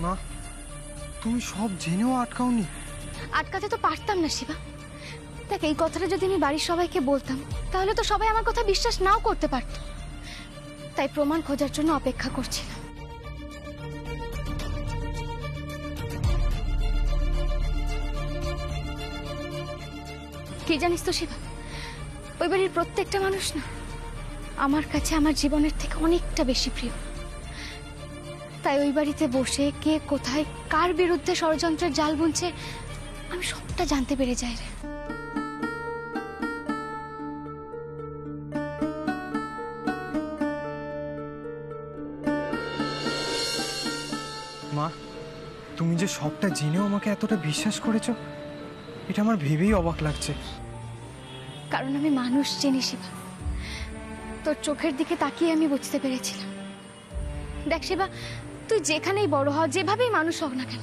মা, তুমি সব জেনেও আটকাওনি? আটকাতে তো পারতাম না শিবা। দেখ, এই কথাটা যদি আমি বাড়ির সবাইকে বলতাম তাহলে তো সবাই আমার কথা বিশ্বাস নাও করতে পারত। তাই প্রমাণ খোঁজার জন্য অপেক্ষা করছিলাম। কি জানিস তো শিবা, ওই বাড়ির প্রত্যেকটা মানুষ না আমার কাছে আমার জীবনের থেকে অনেকটা বেশি প্রিয়। তাই ওই বাড়িতে বসে কে কোথায় কার বিরুদ্ধে ষড়যন্ত্রের জাল বুনছে আমি সবটা জানতে পেরে যাই রে। মা, তুমি যে সবটা জেনেও আমাকে এতটা বিশ্বাস করেছো, এটা আমার ভেবেই অবাক লাগছে। কারণ আমি মানুষ চিনি শিবা। তোর চোখের দিকে তাকিয়ে আমি বুঝতে পেরেছিলাম। দেখ শিবা, তুই যেখানেই বড় হ, যেভাবেই মানুষ হোক না কেন,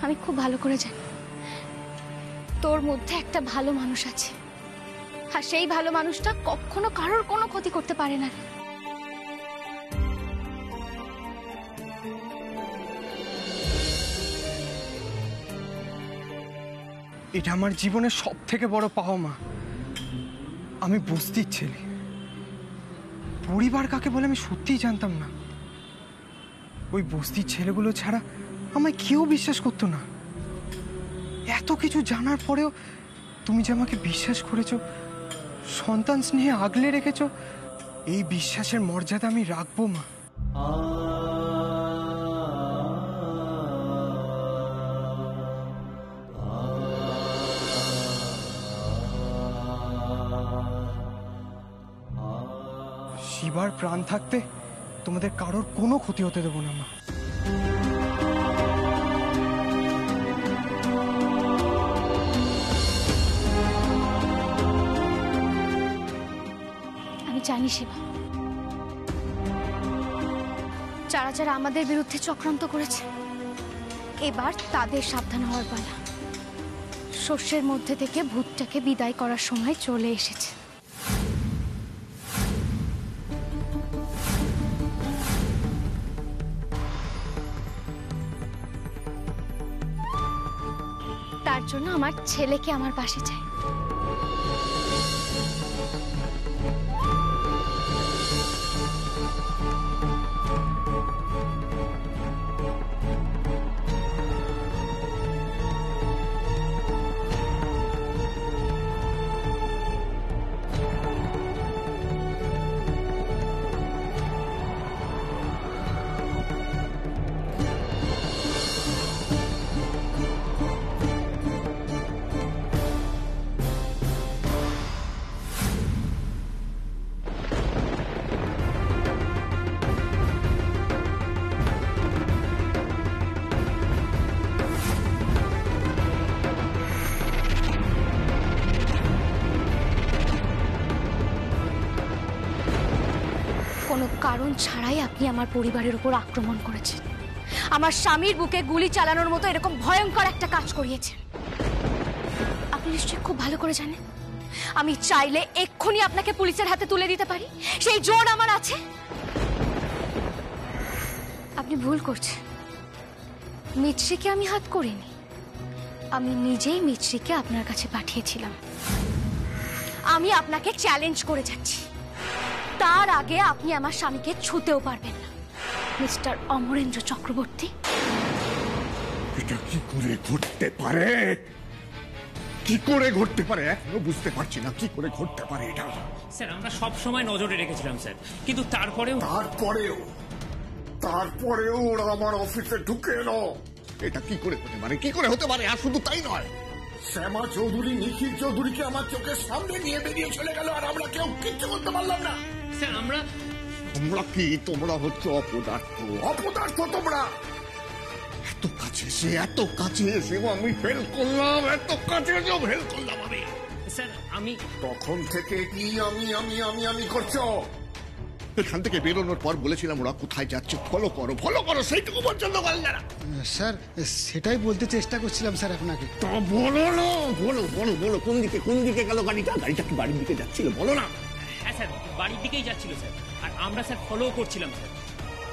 আমি খুব ভালো করে জানি তোর মধ্যে একটা ভালো মানুষ আছে। আর সেই ভালো মানুষটা কখনো কারোর কোনো ক্ষতি করতে পারে না। এটা আমার জীবনের সব থেকে বড় পাওয়া মা। আমি বস্তির ছেলে, পরিবার কাকে বলে আমি সত্যিই জানতাম না। ওই বস্তির ছেলেগুলো ছাড়া আমায় কেউ বিশ্বাস করতো না। এত কিছু জানার পরেও তুমি যে আমাকে বিশ্বাস করেছো, সন্তান স্নেহে আগলে রেখেছো, এই বিশ্বাসের মর্যাদা আমি রাখবো মা। শিবার প্রাণ থাকতে তোমাদের কারোর কোনো ক্ষতি হতে দেবো না মা। আমি জানি শিবা, যারা যারা আমাদের বিরুদ্ধে চক্রান্ত করেছে এবার তাদের সাবধান হওয়ার পালা। শস্যের মধ্যে থেকে ভূতটাকে বিদায় করার সময় চলে এসেছে। তার জন্য আমার ছেলেকে আমার পাশে চাই। কোনো কারণ ছাড়াই আপনি আমার পরিবারের উপর আক্রমণ করেছেন। আমার স্বামীর বুকে গুলি চালানোর মতো এরকম ভয়ঙ্কর একটা কাজ করিয়েছেন। আপনি নিশ্চয়ই খুব ভালো করে জানেন আমি চাইলে এক্ষুনি আপনাকে পুলিশের হাতে তুলে দিতে পারি, সেই জোর আমার আছে। আপনি ভুল করছেন। মিছরিকে আমি হাত করিনি, আমি নিজেই মিছরিকে আপনার কাছে পাঠিয়েছিলাম। আমি আপনাকে চ্যালেঞ্জ করে যাচ্ছি, তার আগে আপনি আমার স্বামীকে ছুঁতেও পারবেন না, মিস্টার অমরেন্দ্র চক্রবর্তী। এটা কি করে ঘটতে পারে? কি করে ঘটতে পারে এখনো বুঝতে পারছি না। কি করে ঘটতে পারে এটা? স্যার, আমরা সব সময় নজরে রেখেছিলাম স্যার, কিন্তু তারপরেও ওরা আমার অফিসে ঢুকে এলো। এটা কি করে হতে পারে? কি করে হতে পারে? আর শুধু তাই নয়, শ্যামা চৌধুরী, নিখিল চৌধুরীকে আমার চোখের সামনে নিয়ে বেরিয়ে চলে গেল, আর আমরা কেউ কিচ্ছু করতে পারলাম না। স্যার, তোমরা কি? তোমরা হচ্ছে অপদার্থ তোমরা। এত কাছে এসেও আমি ফেল করলাম, এত কাছে এসেও ফেল করলাম আমি। স্যার, আমি তখন থেকে কি আমি করছো? এখান থেকে বেরোনোর পর বলেছিলাম ওরা কোথায় যাচ্ছে ফলো করো, সেইটুকু পর্যন্ত বলেন না। স্যার, সেটাই বলতে চেষ্টা করছিলাম স্যার আপনাকে। তা বলো না, বলো কোন দিকে গেল গাড়িটা? গাড়িটা কি বাড়ির দিকে যাচ্ছিল? বলো না। হ্যাঁ স্যার, বাড়ির দিকেই যাচ্ছিল স্যার, আর আমরা স্যার ফলো করছিলাম স্যার।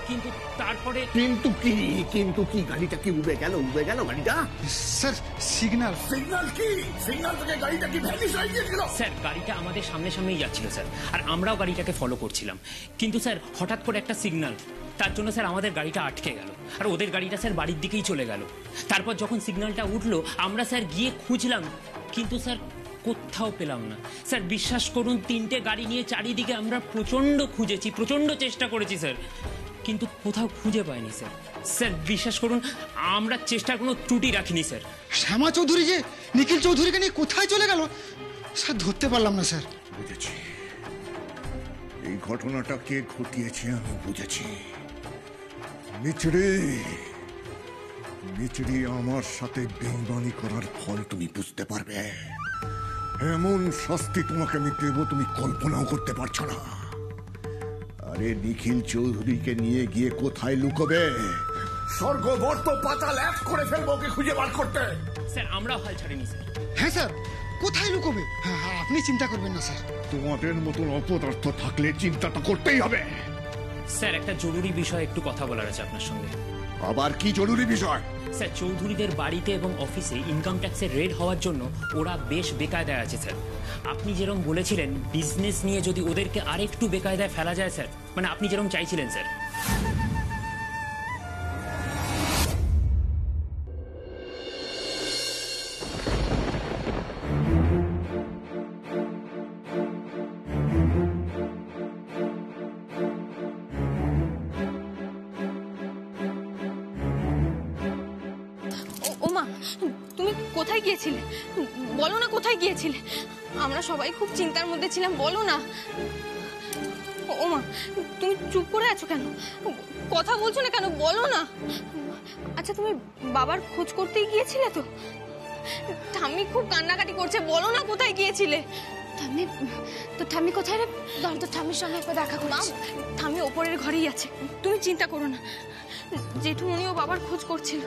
কিন্তু তারপরে কিন্তু কি গাড়িটা কি উবে গেল গাড়িটা? স্যার সিগন্যাল সিগন্যাল থেকে গাড়িটা কি ভ্যানিশ হয়ে গিয়েছিল? স্যার গাড়িটা আমাদের সামনে সামনেই যাচ্ছিল স্যার, আর আমরাও গাড়িটাকে ফলো করছিলাম। কিন্তু স্যার হঠাৎ করে একটা সিগন্যাল, তার জন্য স্যার আমাদের গাড়িটা আটকে গেল, আর ওদের গাড়িটা স্যার বাড়ির দিকেই চলে গেল। তারপর যখন সিগন্যালটা উঠলো আমরা স্যার গিয়ে খুঁজলাম, কিন্তু স্যার কোথাও পেলাম না। স্যার বিশ্বাস করুন 3টে গাড়ি নিয়ে চারিদিকে আমরা প্রচন্ড খুঁজেছি, প্রচন্ড চেষ্টা করেছি স্যার, কিন্তু কোথাও খুঁজে পাইনি স্যার। স্যার বিশ্বাস করুন আমরা চেষ্টার কোনো ত্রুটি রাখিনি স্যার। শ্যামা চৌধুরী যে নিখিল চৌধুরীকে নিয়ে কোথায় চলে গেল স্যার ধরতে পারলাম না স্যার। বুঝেছি, এই ঘটনাটা কে ঘটিয়েছে আমি বুঝেছি। মিচড়ি আমার সাথে বেইমানি করার ফল তুমি বুঝতে পারবে। এমন শাস্তি তোমাকে আমি দেব তুমি কল্পনাও করতে পারছো না। আরে নিখিল চৌধুরীকে নিয়ে গিয়ে কোথায় লুকোবে? স্বর্গ বর্ত পাতাল এক করে ফেলবো ওকে খুঁজে বার করতে। স্যার আমরাও হাল ছাড়িনি স্যার। হ্যাঁ স্যার, কোথায় লুকোবে? হ্যাঁ আপনি চিন্তা করবেন না স্যার। তোমাদের মতন অপদার্থ থাকলে চিন্তা তো করতেই হবে। স্যার একটা জরুরি বিষয় একটু কথা বলার আছে আপনার সঙ্গে। আবার কি জরুরি বিষয়? স্যার চৌধুরীদের বাড়িতে এবং অফিসে ইনকাম ট্যাক্সের রেড হওয়ার জন্য ওরা বেশ বেকায়দায় আছে স্যার। আপনি যেরকম বলেছিলেন বিজনেস নিয়ে যদি ওদেরকে আরেকটু বেকায়দায় ফেলা যায় স্যার, মানে আপনি যেরকম চাইছিলেন স্যার। ওমা তুমি কোথায় গিয়েছিলে? বলো না কোথায় গিয়েছিলে? আমরা সবাই খুব চিন্তার মধ্যে ছিলাম, বলো না। ওমা তুমি চুপ করে আছো কেন? কথা বলছো না কেন? বলো না। আচ্ছা তুমি বাবার খোঁজ করতেই গিয়েছিলে তো? ঠাম্মি খুব কান্নাকাটি করছে, বলো না কোথায় গিয়েছিলে? ঠাম্মি কোথায় রে? দাঁড়া তো ঠাম্মির সঙ্গে একবার দেখা করো। ঠাম্মি ওপরের ঘরেই আছে, তুমি চিন্তা করো না। জেঠুমনিও বাবার খোঁজ করছিল,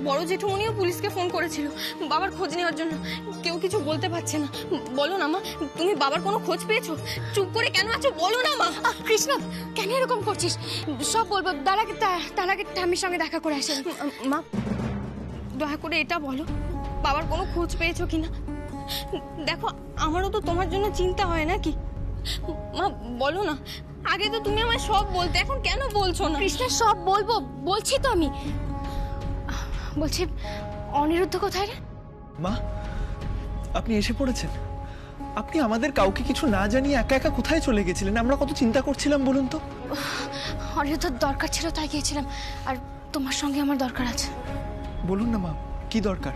বড় জেঠুমনিও পুলিশকে ফোন করেছিল বাবার খোঁজ নেওয়ার জন্য। কেউ কিছু বলতে পারছে না। বলো না মা, তুমি বাবার কোনো খোঁজ পেয়েছো? চুপ করে কেন আছো? বলো না মা। কৃষ্ণ কেন এরকম করছিস? সব বলবো, তার আগে ঠাম্মির সঙ্গে দেখা করে আসেন। মা দয়া করে এটা বলো, বাবার কোনো খোঁজ পেয়েছো কিনা? দেখো আমারও তো তোমার জন্য চিন্তা হয় নাকি? মা বলো না, আগে তো তুমি আমায় সব বলতে, এখন কেন বলছো না? কৃষ্ণ সব বলবো, বলছি তো আমি। বলছি অনিরুদ্ধ কোথায় রে? মা আপনি এসে পড়েছেন। আপনি আমাদের কাউকে কিছু না জানিয়ে একা একা কোথায় চলে গেছিলেন? আমরা কত চিন্তা করছিলাম বলুন তো। অনিরুদ্ধর দরকার ছিল তাই গিয়েছিলাম, আর তোমার সঙ্গে আমার দরকার আছে। বলুন না মা, কি দরকার?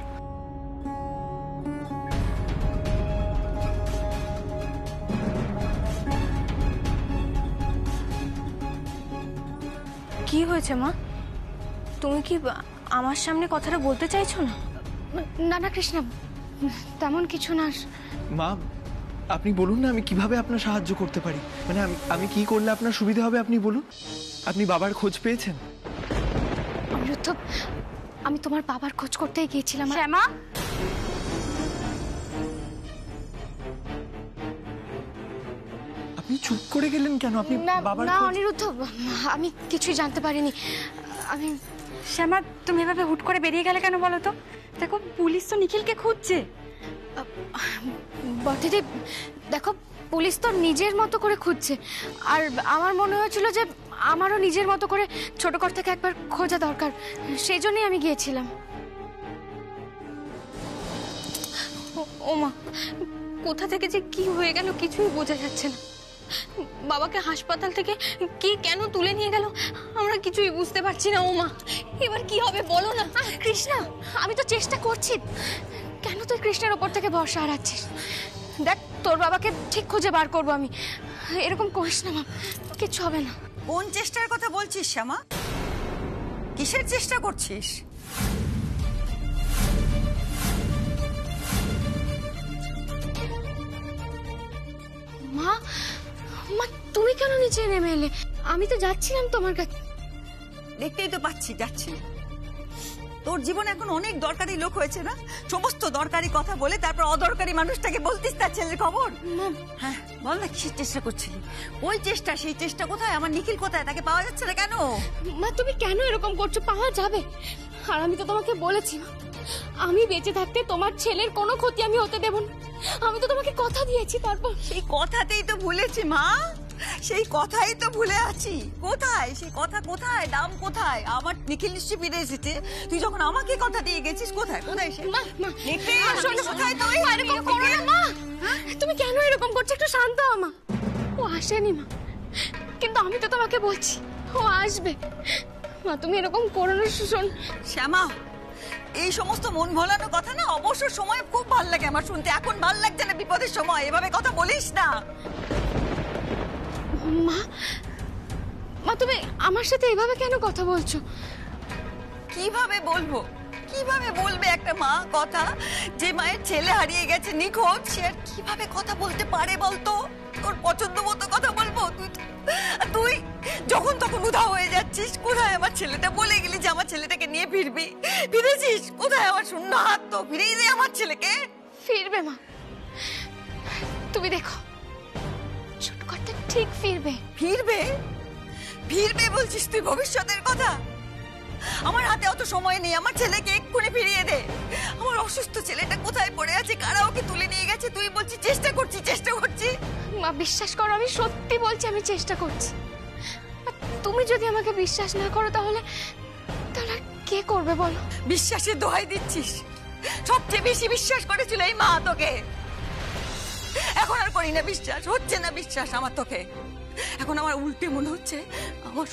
কি হয়েছে মা? তুমি কি আমার সামনে কথাটা বলতে চাইছো না? না না কৃষ্ণা, তেমন কিছু না। মা আপনি বলুন না, আমি কিভাবে আপনার সাহায্য করতে পারি? মানে আমি কি করলে আপনার সুবিধা হবে আপনি বলুন। আপনি বাবার খোঁজ পেয়েছেন? অনিরুদ্ধ, আমি তোমার বাবার খোঁজ করতেই গিয়েছিলাম। শ্যামা আপনি চুপ করে গেলেন কেন? আপনি বাবার না খোঁজ... অনিরুদ্ধ, আমি কিছুই জানতে পারিনি। আমি শ্যামা তুমি এভাবে হুট করে বেরিয়ে গেলে কেন বলো তো? দেখো পুলিশ তো নিখিলকে খুঁজছে। বটেদি, দেখো পুলিশ তো নিজের মতো করে খুঁজছে, আর আমার মনে হয়েছিল যে আমারও নিজের মতো করে ছোট কর থেকে একবার খোঁজা দরকার, সেই জন্যই আমি গিয়েছিলাম। ও মা, কোথা থেকে যে কি হয়ে গেল কিছুই বোঝা যাচ্ছে না। বাবাকে হাসপাতাল থেকে কি কেন তুলে নিয়ে গেল আমরা কিছুই বুঝতে পারছি না। ও মা, এবার কি হবে বলো না। কৃষ্ণা, আমি তো চেষ্টা করছি। কেন তুই কৃষ্ণের ওপর থেকে ভরসা হারাচ্ছিস? দেখ তোর বাবাকে ঠিক খুঁজে বার করবো আমি। এরকম করিস না মা, কিচ্ছু হবে না। কোন চেষ্টার কথা বলছিস শ্যামা? কিসের চেষ্টা করছিস? মা, মা তুমি কেন নিচে নেমে এলে? আমি তো যাচ্ছিলাম তোমার কাছে। দেখতেই তো পাচ্ছি যাচ্ছি। তোর জীবনে এখন অনেক দরকারি লোক হয়েছে না, সমস্ত দরকারি কথা বলে তারপর অদরকারি মানুষটাকে বলতিস তার ছেলের খবর। হ্যাঁ বল না, কিসের চেষ্টা করছিলি? ওই চেষ্টা, সেই চেষ্টা কোথায়? আমার নিখিল কোথায়? তাকে পাওয়া যাচ্ছে না কেন? মা তুমি কেন এরকম করছো? পাওয়া যাবে। আর আমি তো তোমাকে বলেছি মা, আমি বেঁচে থাকতে তোমার ছেলের কোনো ক্ষতি আমি হতে দেব না। আমি তো তোমাকে কথা দিয়েছি। তারপর সেই কথাতেই তো ভুলেছি মা, সেই কথাই তো ভুলে আছি। কোথায় সেই কথা? কোথায় দাম? কোথায়? আমার নিখিল নিশ্চয়ই ফিরে এসেছে। তুই যখন আমাকে কথা দিয়ে গেছিস, কোথায় কোথায় সে? মা মা নিখিল, শোনো, কোথায় তুই? এরকম করো না মা। তুমি কেন এরকম করছো? একটু শান্ত হও মা। ও আসেনি মা, কিন্তু আমি তো তোমাকে বলছি ও আসবে। মা তুমি এরকম করো না। শোন শ্যামা, এই সমস্ত মন ভোলানো কথা না অবসর সময় খুব ভাল লাগে আমার শুনতে। এখন ভাল লাগছে না বিপদের সময়, এভাবে কথা বলিস না। মা, মা তুমি আমার সাথে এভাবে কেন কথা বলছো? কিভাবে বলবো? কিভাবে বলবে একটা মা কথা? যে মায়ের ছেলে হারিয়ে গেছে নিখোঁজ, সে আর কিভাবে কথা বলতে পারে বলতো? তোর পছন্দ মতো কথা বলবো? তুই যখন তখন উধাও হয়ে যাচ্ছিস। কোথায় আমার ছেলেটা? বলে গেলি যে আমার ছেলেটাকে নিয়ে ফিরবি, ফিরেছিস কোথায়? আমার শূন্য হাত তো, ফিরিয়ে দে আমার ছেলেকে। ফিরবে মা, তুমি দেখো ছোট কথা ঠিক ফিরবে। ফিরবে? ফিরবে বলছিস তুই ভবিষ্যতের কথা? আমার হাতে অত সময় নেই, আমার ছেলেকে এক্ষুনি ফিরিয়ে দে। আমার অসুস্থ ছেলেটা কোথায় পড়ে আছে, কারা ওকে তুলে নিয়ে গেছে? তুই বলছিস চেষ্টা করছি চেষ্টা করছি। মা বিশ্বাস করো, আমি সত্যি বলছি আমি চেষ্টা করছি। আর তুমি যদি আমাকে বিশ্বাস না করো তাহলে তাহলে আর কে করবে বলো? বিশ্বাসের দোহাই দিচ্ছিস? সবচেয়ে বেশি বিশ্বাস করেছিল এই মা তোকে, এখন আর করি না বিশ্বাস। হচ্ছে না বিশ্বাস আমার তোকে। এখন আমার উল্টে মনে হচ্ছে আমার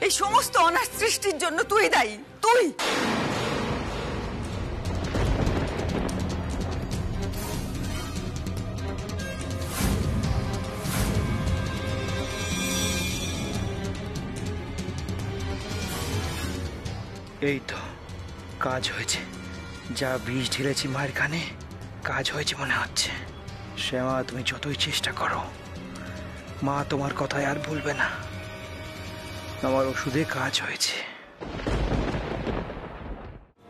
এই সমস্ত অনার সৃষ্টির জন্য তুই দায়ী। তুই এই তো কাজ হয়েছে। যা বিষ ঢেলেছি মায়ের কানে, কাজ হয়েছে মনে হচ্ছে। শ্যামা তুমি যতই চেষ্টা করো, মা তোমার কথায় আর ভুলবে না। আমার ওষুধে কাজ হয়েছে।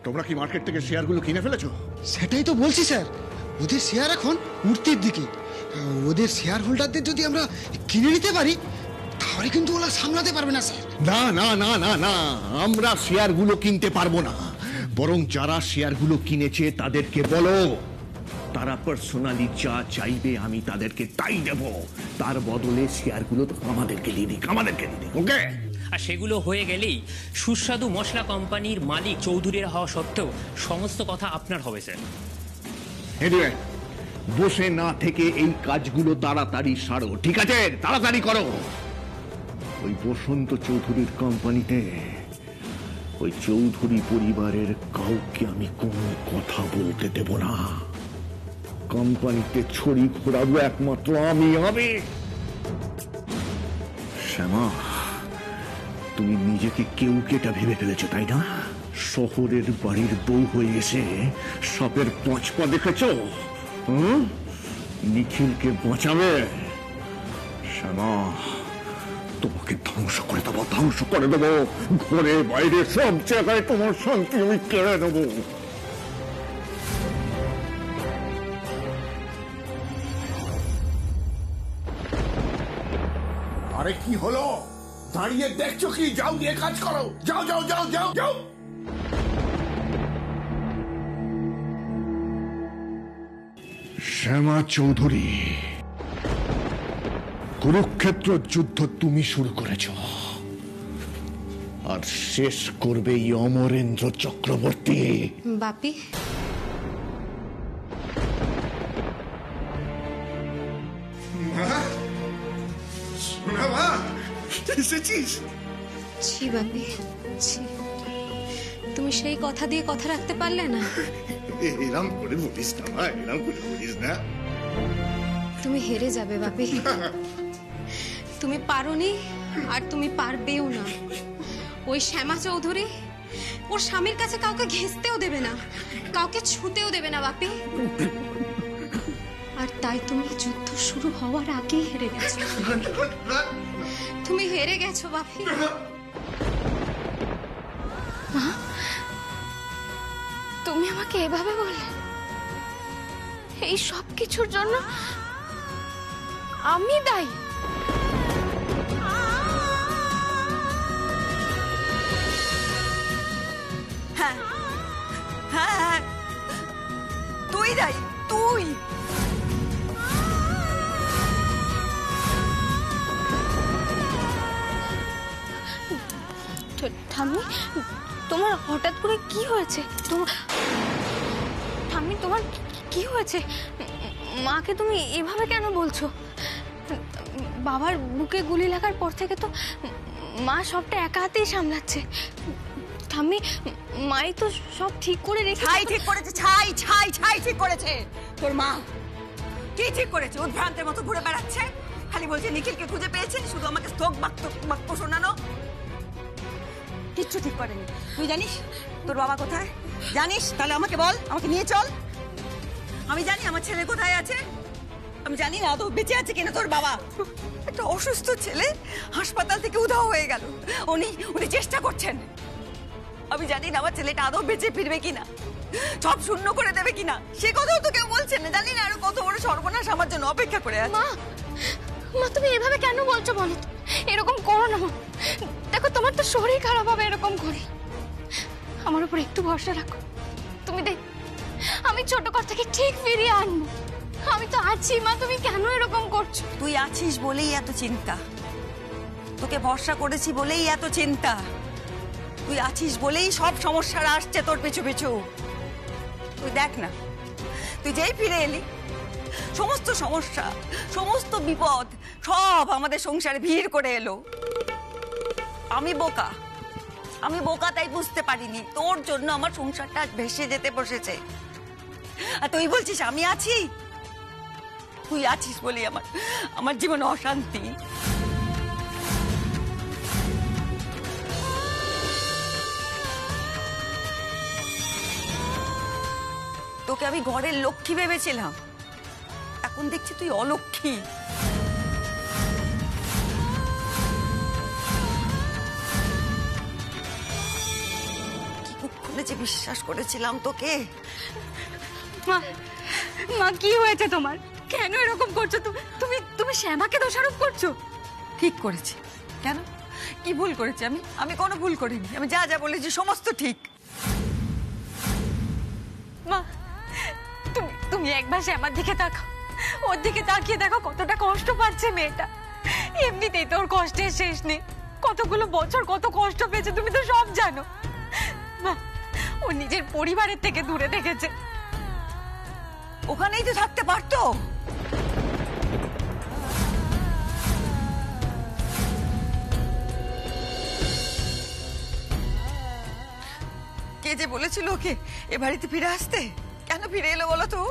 তোমরা কি মার্কেট থেকে শেয়ারগুলো কিনে ফেলেছো? সেটাই তো বলছি স্যার, ওদের শেয়ার এখন উঠতির দিকে। ওদের শেয়ার হোল্ডারদের যদি আমরা কিনে নিতে পারি তাহলে কিন্তু ওরা সামলাতে পারবে না স্যার। না না না না না, আমরা শেয়ারগুলো কিনতে পারবো না। বরং যারা শেয়ারগুলো কিনেছে তাদেরকে বলো, তারা পার্সোনালি যা চাইবে আমি তাদেরকে তাই দেব। তার বদলে শেয়ারগুলো আমাদেরকে দিয়ে দিক, ওকে? আর সেগুলো হয়ে গেলেই সুস্বাদু মশলা কোম্পানির মালিক চৌধুরীর হওয়া সত্ত্বেও সমস্ত কথা আপনার হবে স্যার। এনিওয়ে, বসে না থেকে এই কাজগুলো তাড়াতাড়ি সারো, ঠিক আছে? তাড়াতাড়ি করো। ওই বসন্ত চৌধুরীর কোম্পানিতে ওই চৌধুরী পরিবারের কাউকে আমি কোনো কথা বলতে দেব না। কোম্পানিতে ছড়ি ঘোরাবো একমাত্র আমি। শ্যামা, তুমি নিজেকে কেউ কেটা ভেবে ফেলেছো তাই না? শহরের বাড়ির বউ হয়ে এসে সাপের 5 পা দেখেছ? নিখিলকে বাঁচাবে? শ্যামা, তোমাকে ধ্বংস করে দেবো। ঘরে বাইরে সব জায়গায় তোমার শান্তি আমি কেড়ে নেবো। আরে কি হলো? দাঁড়িয়ে দেখছো কি? যাও দিয়ে কাজ করো। যাও যাও যাও যাও যাও। শ্যামা চৌধুরী, কুরুক্ষেত্র যুদ্ধ তুমি শুরু করেছ, আর শেষ করবে এই অমরেন্দ্র চক্রবর্তী। বাপি, এসেছিস? ছি বাপি, ছি। তুমি সেই কথা দিয়ে কথা রাখতে পারলে না। এরম করে বলিস না মা, এরম করে বলিস না। তুমি হেরে যাবে বাপি। তুমি পারোনি আর তুমি পারবেও না। ওই শ্যামা চৌধুরী ওর স্বামীর কাছে কাউকে ঘেঁষতেও দেবে না, কাউকে ছুতেও দেবে না বাপি। আর তাই তুমি যুদ্ধ শুরু হওয়ার আগেই হেরে গেছো। তুমি হেরে গেছো বাপি। মা তুমি আমাকে এভাবে বললে? এই সব কিছুর জন্য আমি দায়ী? হ্যাঁ হ্যাঁ হ্যাঁ, তুই দায়ী, তুই। ঠাম্মি, তোমার হঠাৎ করে কি হয়েছে? ঠাম্মি, তোমার কি হয়েছে? মাকে তুমি এভাবে কেন বলছো? বাবার বুকে গুলি লাগার পর থেকে তো মা সবটা একা হাতেই সামলাচ্ছে। ঠাম্মি, মাই তো সব ঠিক করে রেখে। ছাই ঠিক করেছে, ছাই ছাই ছাই ঠিক করেছে। তোর মা কি ঠিক করেছে? উদ্ভ্রান্তের মতো ঘুরে বেড়াচ্ছে, খালি বলছে নিখিলকে খুঁজে পেয়েছে, শুধু আমাকে স্তোক বাক্য শোনানো। কিচ্ছু ঠিক করেনি। তুই জানিস তোর বাবা কোথায়? জানিস? তাহলে আমাকে বল, আমাকে নিয়ে চল। আমি জানি আমার ছেলে কোথায় আছে। আমি জানি না আদৌ বেঁচে আছে কিনা তোর বাবা। একটা অসুস্থ ছেলে হাসপাতাল থেকে উধাও হয়ে গেল। উনি চেষ্টা করছেন। আমি জানি না আমার ছেলেটা আদৌ বেঁচে ফিরবে কিনা, সব শূন্য করে দেবে কিনা, সে কথাও তো কেউ বলছে না। জানি না আরো কত বড় সর্বনাশ আমার জন্য অপেক্ষা করে আছে। মা, মা তুমি এভাবে কেন বলছো বলো তো? এরকম করো না মা। দেখো তোমার তো শরীর খারাপ হবে এরকম করে। আমার উপর একটু ভরসা রাখো। তুমি দেখ, আমি ছোট কর থেকে ঠিক ফিরিয়ে আনবো। আমি তো আছি মা, তুমি কেন এরকম করছো? তুই আছিস বলেই এত চিন্তা, তোকে ভরসা করেছি বলেই এত চিন্তা। তুই আছিস বলেই সব সমস্যারা আসছে তোর পিছু পিছু। তুই দেখ না, তুই যেই ফিরে এলি সমস্ত সমস্যা, সমস্ত বিপদ সব আমাদের সংসারে ভিড় করে এলো। আমি বোকা তাই বুঝতে পারিনি তোর জন্য আমার সংসারটা ভেসে যেতে বসেছে। আর তুই বলছিস আমি আছি? তুই আছিস বলেই আমার জীবনে অশান্তি। তোকে আমি ঘরের লক্ষ্মী ভেবেছিলাম, এখন দেখছি তুই অলক্ষ্মী। কি মুখ খুলে যে বিশ্বাস করেছিলাম তোকে। মা, মা কি হয়েছে তোমার? কেন এরকম করছো? তুমি শ্যামাকে দোষারোপ করছো? ঠিক করেছি। কেন? কি ভুল করেছি আমি? আমি কোনো ভুল করিনি। আমি যা যা বলেছি সমস্ত ঠিক। মা, তুমি একবার শ্যামার দিকে তাকাও, ওর দিকে তাকিয়ে দেখো কতটা কষ্ট পাচ্ছে মেয়েটা। এমনিতেই তোর কষ্টের শেষ নেই। কতগুলো বছর কত কষ্ট পেয়েছে তুমি তো সব জানো। মা, ও নিজের পরিবারের থেকে দূরে দেখেছে। ওখানেই তো থাকতে পারতো। কে যে বলেছিল ওকে এ বাড়িতে ফিরে আসতে? কেন ফিরে এলো বলো তো?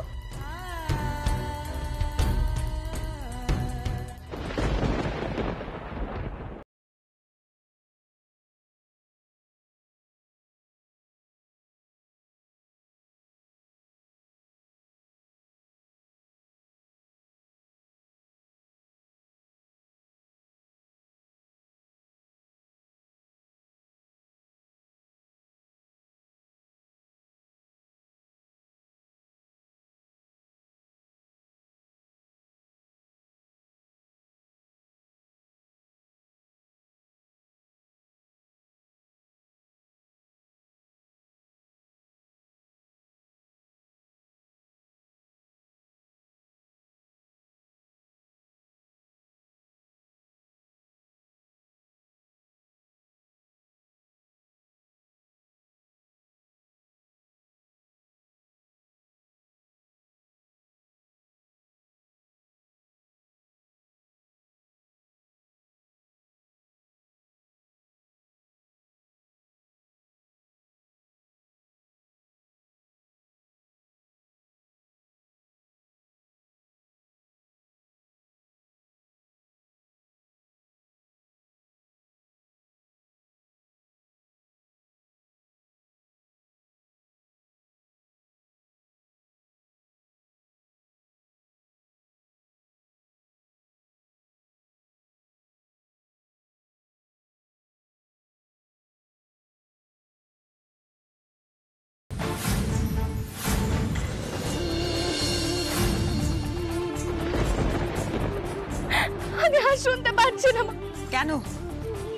শুনতে পারছি না মা। কেন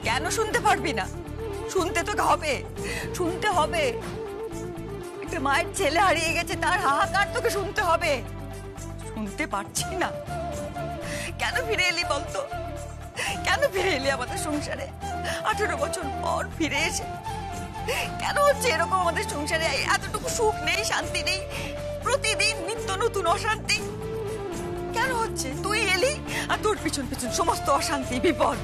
কেন শুনতে পারবি না? শুনতে তোকে হবে, শুনতে হবে। একটা মায়ের ছেলে হারিয়ে গেছে, তার হাহাকার তোকে শুনতে হবে। শুনতে পারছি না? কেন ফিরে এলি বলতো? কেন ফিরে এলি আমাদের সংসারে? 18 বছর পর ফিরে এসে কেন হচ্ছে এরকম? আমাদের সংসারে এতটুকু সুখ নেই, শান্তি নেই, প্রতিদিন নিত্য নতুন অশান্তি কেন হচ্ছে? তুই এলি আর তোর পিছন পিছন সমস্ত অশান্তি, বিপদ।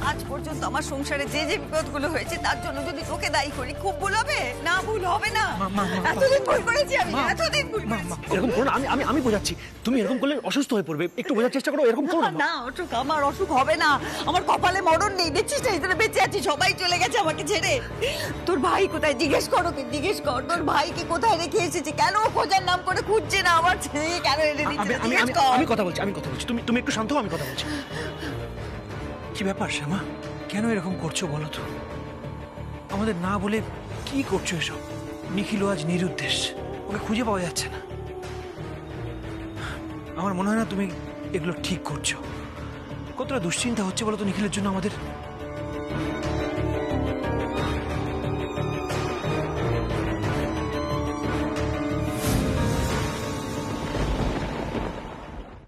আজ পর্যন্ত আমার সংসারে যে যে বিপদগুলো হয়েছে তার জন্য যদি তোকে দায়ী করি, খুব ভুল হবে না? ভুল হবে না? এতদিন ভুল করেছি আমি, এতদিন ভুল করেছি। এরকম করো না, আমি বোঝাচ্ছি। তুমি এরকম করলে অসুস্থ হয়ে পড়বে, একটু বোঝার চেষ্টা করো। এরকম করো না। না অসুখ, আমার অসুখ হবে না। আমার কপালে মরণ নেই, দেখছিস না? এখানে বেঁচে আছি, সবাই চলে গেছে আমাকে ছেড়ে। তোর ভাই কোথায়? জিজ্ঞেস কর ওকে, জিজ্ঞেস কর তোর ভাইকে কোথায় রেখে এসেছে। কেন ও খোঁজার নাম করে খুঁজছে না আমার ছেলে? কেন এনে দিচ্ছে? আমি কথা বলছি। তুমি একটু শান্ত হও, আমি কথা বলছি। কি ব্যাপার শ্যামা, কেন এরকম করছো বলো তো? আমাদের না বলে কি করছো এসব? নিখিল আজ নিরুদ্দেশ, ওকে খুঁজে পাওয়া যাচ্ছে না। আমার মনে হয় না তুমি এগুলো ঠিক করছো। কতটা দুশ্চিন্তা হচ্ছে বলো তো নিখিলের জন্য আমাদের।